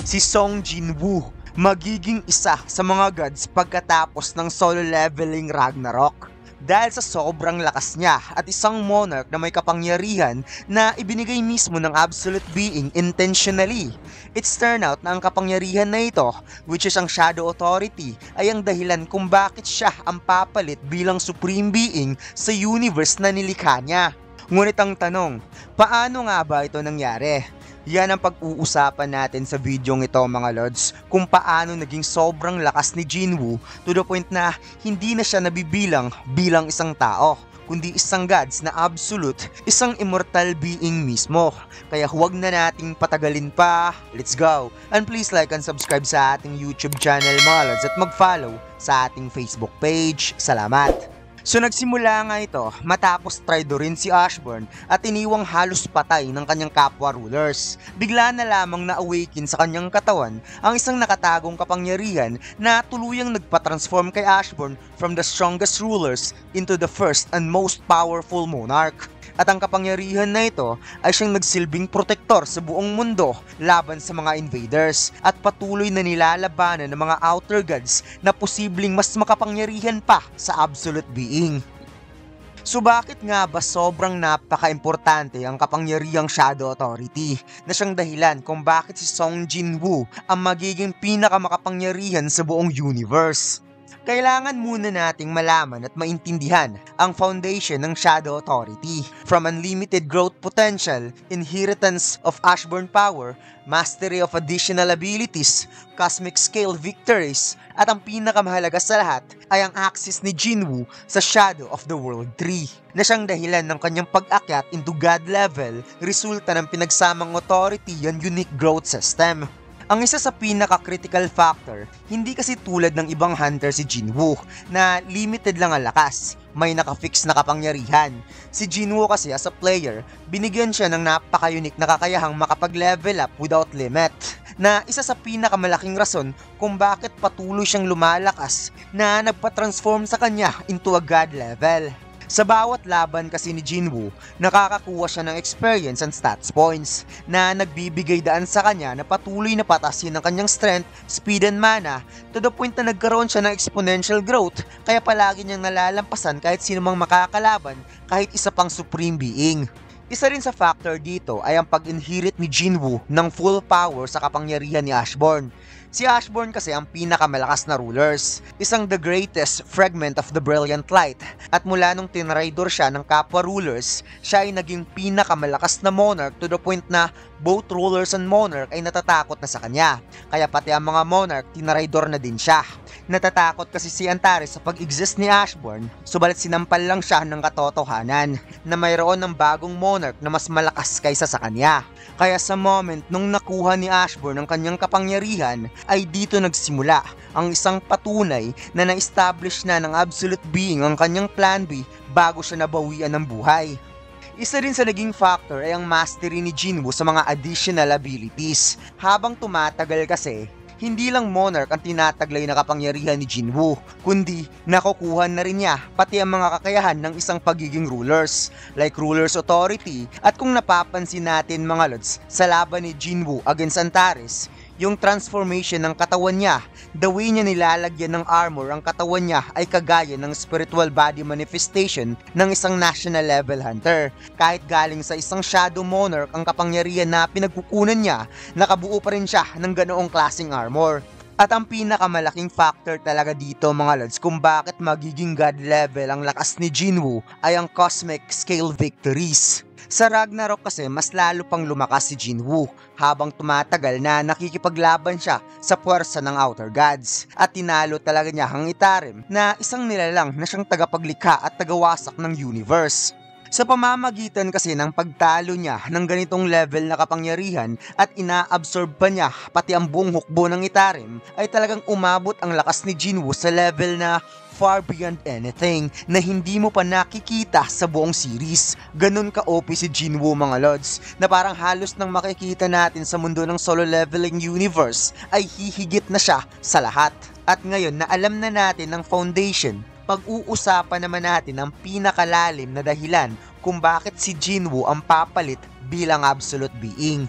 Si Song Jinwoo magiging isa sa mga gods pagkatapos ng solo leveling Ragnarok. Dahil sa sobrang lakas niya at isang monarch na may kapangyarihan na ibinigay mismo ng absolute being intentionally. It's turned out na ang kapangyarihan na ito, which is ang Shadow Authority, ay ang dahilan kung bakit siya ang papalit bilang supreme being sa universe na nilikha niya. Ngunit ang tanong, paano nga ba ito nangyari? Yan ang pag-uusapan natin sa videong ito mga lods, kung paano naging sobrang lakas ni Jinwoo to the point na hindi na siya nabibilang bilang isang tao, kundi isang gods na absolute, isang immortal being mismo. Kaya huwag na nating patagalin pa, let's go! And please like and subscribe sa ating YouTube channel mga lods at mag-follow sa ating Facebook page. Salamat! So nagsimula nga ito matapos traidorin si Ashburn at iniwang halos patay ng kanyang kapwa rulers. Bigla na lamang na-awaken sa kanyang katawan ang isang nakatagong kapangyarihan na tuluyang nagpa-transform kay Ashburn from the strongest rulers into the first and most powerful monarch. At ang kapangyarihan na ito ay siyang nagsilbing protektor sa buong mundo laban sa mga invaders at patuloy na nilalabanan ng mga outer gods na posibleng mas makapangyarihan pa sa absolute being. So bakit nga ba sobrang napaka-importante ang kapangyarihang Shadow Authority na siyang dahilan kung bakit si Song Jinwoo ang magiging pinakamakapangyarihan sa buong universe? Kailangan muna nating malaman at maintindihan ang foundation ng Shadow Authority, from unlimited growth potential, inheritance of Ashburn power, mastery of additional abilities, cosmic scale victories, at ang pinakamahalaga sa lahat ay ang access ni Jinwoo sa Shadow of the World Tree, na siyang dahilan ng kanyang pag-akyat into God level, resulta ng pinagsamang authority and unique growth system. Ang isa sa pinaka-critical factor, hindi kasi tulad ng ibang hunter si Jinwoo na limited lang ang lakas, may naka-fix na kapangyarihan. Si Jinwoo kasi as a player, binigyan siya ng napaka-unique na kakayahang makapag-level up without limit, na isa sa pinakamalaking rason kung bakit patuloy siyang lumalakas na nagpa-transform sa kanya into a god level. Sa bawat laban kasi ni Jinwoo, nakakakuha siya ng experience and stats points na nagbibigay daan sa kanya na patuloy na patasin ang kanyang strength, speed and mana to the point na nagkaroon siya ng exponential growth, kaya palagi niyang nalalampasan kahit sino mang makakalaban, kahit isa pang supreme being. Isa rin sa factor dito ay ang pag-inherit ni Jinwoo ng full power sa kapangyarihan ni Ashburn. Si Ashburn kasi ang pinakamalakas na rulers, isang the greatest fragment of the brilliant light, at mula nung tinraidor siya ng kapwa rulers, siya ay naging pinakamalakas na monarch to the point na both rulers and monarch ay natatakot na sa kanya, kaya pati ang mga monarch tinraidor na din siya. Natatakot kasi si Antares sa pag-exist ni Ashburn, subalit sinampal lang siya ng katotohanan na mayroon ng bagong monarch na mas malakas kaysa sa kanya. Kaya sa moment nung nakuha ni Ashburn ang kanyang kapangyarihan, ay dito nagsimula ang isang patunay na na-establish na ng absolute being ang kanyang plan B bago siya nabawian ng buhay. Isa rin sa naging factor ay ang mastery ni Jinwoo sa mga additional abilities. Habang tumatagal kasi, hindi lang monarch ang tinataglay na kapangyarihan ni Jinwoo, kundi nakukuha na rin niya pati ang mga kakayahan ng isang pagiging rulers, like ruler's authority. At kung napapansin natin mga lods, sa laban ni Jinwoo against Antares, yung transformation ng katawan niya, the way niya nilalagyan ng armor ang katawan niya ay kagaya ng spiritual body manifestation ng isang national level hunter. Kahit galing sa isang shadow monarch ang kapangyarihan na pinagkukunan niya, nakabuo pa rin siya ng ganoong klaseng armor. At ang pinakamalaking factor talaga dito mga lods kung bakit magiging god level ang lakas ni Jinwoo ay ang cosmic scale victories. Sa Ragnarok kasi mas lalo pang lumakas si Jinwoo habang tumatagal na nakikipaglaban siya sa puwersa ng outer gods, at tinalo talaga niya ang Itarim na isang nilalang na siyang tagapaglikha at tagawasak ng universe. Sa pamamagitan kasi ng pagtalo niya ng ganitong level na kapangyarihan at ina-absorb pa niya pati ang buong hukbo ng Itarim, ay talagang umabot ang lakas ni Jinwoo sa level na far beyond anything na hindi mo pa nakikita sa buong series. Ganun ka-OP si Jinwoo mga lods, na parang halos nang makikita natin sa mundo ng solo leveling universe ay hihigit na siya sa lahat. At ngayon na alam na natin ang foundation, pag-uusapan naman natin ang pinakalalim na dahilan kung bakit si Jinwoo ang papalit bilang absolute being.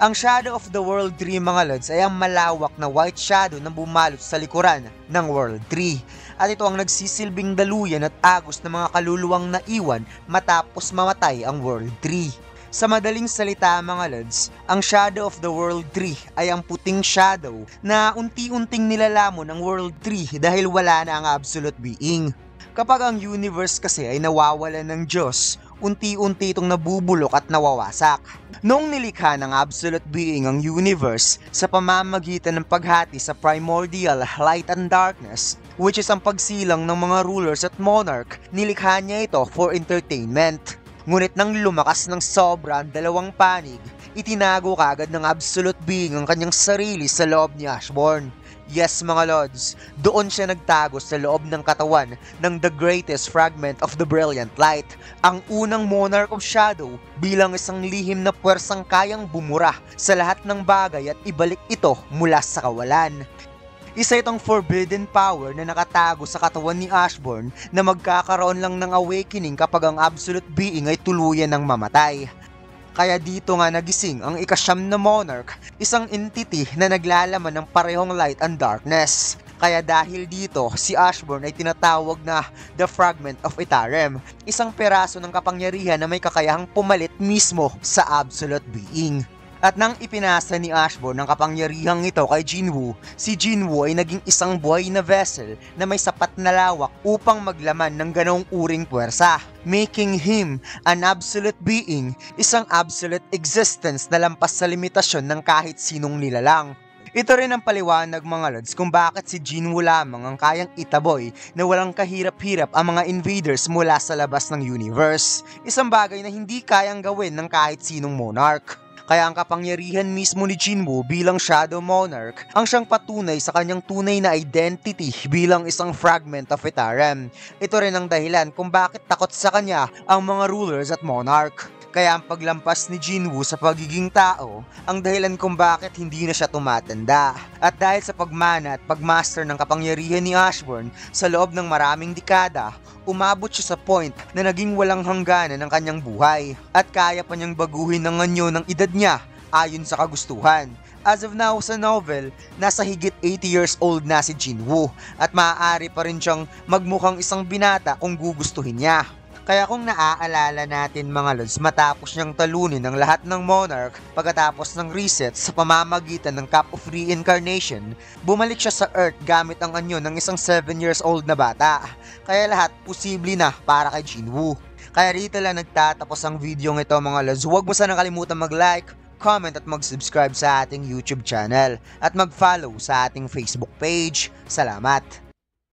Ang Shadow of the World 3 mga lods ay ang malawak na white shadow na bumalot sa likuran ng World 3. At ito ang nagsisilbing daluyan at agos ng mga kaluluwang naiwan matapos mamatay ang World 3. Sa madaling salita mga lods, ang Shadow of the World 3 ay ang puting shadow na unti-unting nilalamon ang World 3 dahil wala na ang absolute being. Kapag ang universe kasi ay nawawalan ng Diyos, unti-unti itong nabubulok at nawawasak. Noong nilikha ng absolute being ang universe sa pamamagitan ng paghati sa primordial light and darkness, which is ang pagsilang ng mga rulers at monarch, nilikha niya ito for entertainment. Ngunit nang lumakas ng sobra ang dalawang panig, itinago kagad ng absolute being ang kanyang sarili sa loob ni Ashbourne. Yes mga lods, doon siya nagtago sa loob ng katawan ng the greatest fragment of the brilliant light, ang unang monarch of shadow bilang isang lihim na puwersang kayang bumura sa lahat ng bagay at ibalik ito mula sa kawalan. Isa itong forbidden power na nakatago sa katawan ni Ashbourne na magkakaroon lang ng awakening kapag ang absolute being ay tuluyan ng mamatay. Kaya dito nga nagising ang ikasyam na monarch, isang entity na naglalaman ng parehong light and darkness. Kaya dahil dito, si Ashbourne ay tinatawag na The Fragment of Itarem, isang peraso ng kapangyarihan na may kakayahang pumalit mismo sa absolute being. At nang ipinasa ni Ashbourne ang kapangyarihang ito kay Jinwoo, si Jinwoo ay naging isang buhay na vessel na may sapat na lawak upang maglaman ng ganong uring puwersa, making him an absolute being, isang absolute existence na lampas sa limitasyon ng kahit sinong nilalang. Ito rin ang paliwanag mga lods kung bakit si Jinwoo lamang ang kayang itaboy na walang kahirap-hirap ang mga invaders mula sa labas ng universe, isang bagay na hindi kayang gawin ng kahit sinong monarch. Kaya ang kapangyarihan mismo ni Jinwoo bilang Shadow Monarch ang siyang patunay sa kanyang tunay na identity bilang isang fragment of Itarem. Ito rin ang dahilan kung bakit takot sa kanya ang mga rulers at monarch. Kaya ang paglampas ni Jinwoo sa pagiging tao ang dahilan kung bakit hindi na siya tumatanda. At dahil sa pagmana at pagmaster ng kapangyarihan ni Ashbourne sa loob ng maraming dekada, umabot siya sa point na naging walang hangganan ng kanyang buhay at kaya pa niyang baguhin ang anyo ng edad niya ayon sa kagustuhan. As of now sa novel, nasa higit 80 years old na si Jinwoo at maaari pa rin siyang magmukhang isang binata kung gugustuhin niya. Kaya kung naaalala natin mga lods, matapos niyang talunin ang lahat ng monarch pagkatapos ng reset sa pamamagitan ng Cup of Reincarnation, bumalik siya sa Earth gamit ang anyo ng isang 7 years old na bata. Kaya lahat posible na para kay Jinwoo. Kaya rito lang nagtatapos ang video ito mga lods. Huwag mo sanang kalimutan mag-like, comment at mag-subscribe sa ating YouTube channel at mag-follow sa ating Facebook page. Salamat!